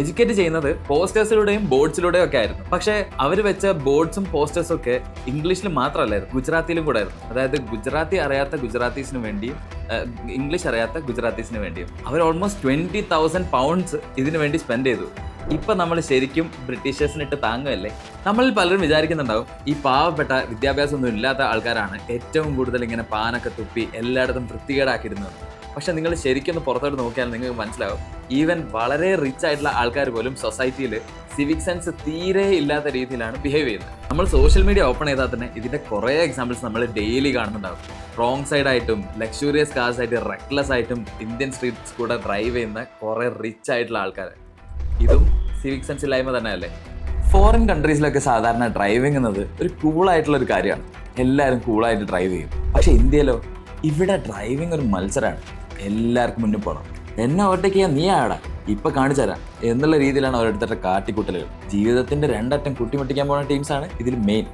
Educate ചെയ്യുന്നത് പോസ്റ്റേഴ്സിലൂടെയും ബോർഡ്സിലൂടെയും ഒക്കെ ആയിരുന്നു. പക്ഷേ അവർ വെച്ച ബോർഡ്സും പോസ്റ്റേഴ്സും ഒക്കെ ഇംഗ്ലീഷിൽ മാത്രമല്ലായിരുന്നു, ഗുജറാത്തിയിലും കൂടെ ആയിരുന്നു. അതായത് ഗുജറാത്തി അറിയാത്ത ഗുജറാത്തീസിന് വേണ്ടിയും ഇംഗ്ലീഷ് അറിയാത്ത ഗുജറാത്തീസിന് വേണ്ടിയും അവർ ഓൾമോസ്റ്റ് 20,000 പൗണ്ട്സ് ഇതിനു വേണ്ടി സ്പെൻഡ് ചെയ്തു. ഇപ്പൊ നമ്മൾ ശരിക്കും ബ്രിട്ടീഷേഴ്സിനിട്ട് താങ്ങുമല്ലേ? നമ്മളിൽ പലരും വിചാരിക്കുന്നുണ്ടാവും ഈ പാവപ്പെട്ട വിദ്യാഭ്യാസമൊന്നും ഇല്ലാത്ത ആൾക്കാരാണ് ഏറ്റവും കൂടുതൽ ഇങ്ങനെ പാനൊക്കെ തുപ്പി എല്ലായിടത്തും വൃത്തികേടാക്കിയിരുന്നത്. പക്ഷെ നിങ്ങൾ ശരിക്കും പുറത്തോട്ട് നോക്കിയാൽ നിങ്ങൾക്ക് മനസ്സിലാവും, ഈവൻ വളരെ റിച്ച് ആയിട്ടുള്ള ആൾക്കാർ പോലും സൊസൈറ്റിയിൽ സിവിക് സെൻസ് തീരെ ഇല്ലാത്ത രീതിയിലാണ് ബിഹേവ് ചെയ്യുന്നത്. നമ്മൾ സോഷ്യൽ മീഡിയ ഓപ്പൺ ചെയ്താൽ തന്നെ ഇതിന്റെ കുറേ എക്സാമ്പിൾസ് നമ്മൾ ഡെയിലി കാണുന്നുണ്ടാവും. റോങ് സൈഡ് ആയിട്ടും ലക്ഷൂറിയസ് കാർസ് ആയിട്ട് റെക്ലെസ് ആയിട്ടും ഇന്ത്യൻ സ്ട്രീറ്റ്സ് കൂടെ ഡ്രൈവ് ചെയ്യുന്ന കുറേ റിച്ച് ആയിട്ടുള്ള ആൾക്കാർ. ഇതും സിവിക് സെൻസ് ഇല്ലായ്മ തന്നെയല്ലേ? ഫോറിൻ കൺട്രീസിലൊക്കെ സാധാരണ ഡ്രൈവിംഗ് എന്നത് ഒരു കൂളായിട്ടുള്ള ഒരു കാര്യമാണ്. എല്ലാവരും കൂളായിട്ട് ഡ്രൈവ് ചെയ്യും. പക്ഷെ ഇന്ത്യയിലോ, ഇവിടെ ഡ്രൈവിംഗ് ഒരു മത്സരമാണ്. എല്ലാവർക്കും മുന്നിൽ പോകണം. എന്നെ ഓവർടേക്ക് ചെയ്യാൻ നീ ആടാ, ഇപ്പൊ കാണിച്ചു തരാം എന്നുള്ള രീതിയിലാണ് ഓരോരുത്തരുടെ കാട്ടിക്കൂട്ടലുകൾ. ജീവിതത്തിന്റെ രണ്ടറ്റം കൂട്ടിമുട്ടിക്കാൻ പോകുന്ന ടീംസാണ് ഇതിൽ മെയിൻ.